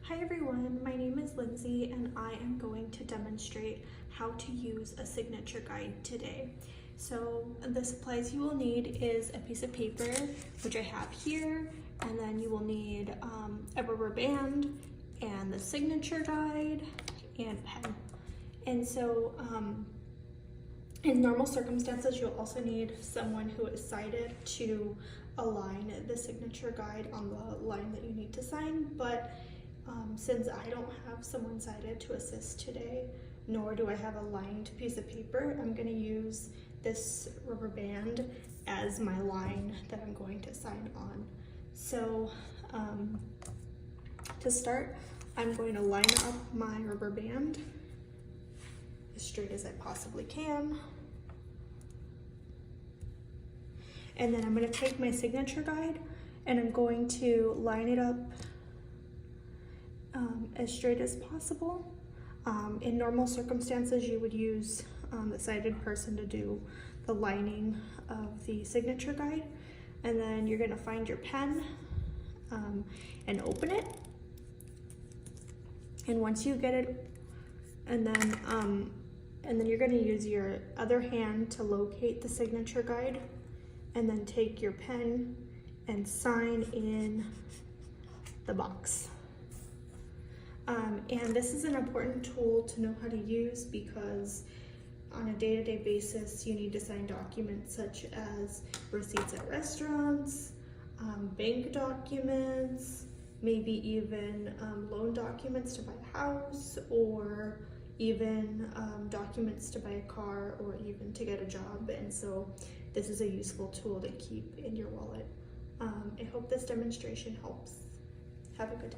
Hi everyone, my name is Lindsay and I am going to demonstrate how to use a signature guide today. So the supplies you will need is a piece of paper, which I have here, and then you will need a rubber band and the signature guide and pen. And so in normal circumstances, you'll also need someone who is sighted to align the signature guide on the line that you need to sign, but since I don't have someone sighted to assist today, nor do I have a lined piece of paper, I'm going to use this rubber band as my line that I'm going to sign on. So to start, I'm going to line up my rubber band as straight as I possibly can. And then I'm going to take my signature guide and I'm going to line it up as straight as possible. In normal circumstances, you would use a sighted person to do the lining of the signature guide. And then you're going to find your pen and open it. And once you get it, and then you're going to use your other hand to locate the signature guide, and then take your pen and sign in the box. And this is an important tool to know how to use because on a day-to-day basis, you need to sign documents such as receipts at restaurants, bank documents, maybe even loan documents to buy a house, or even documents to buy a car, or even to get a job. And so this is a useful tool to keep in your wallet. I hope this demonstration helps. Have a good day.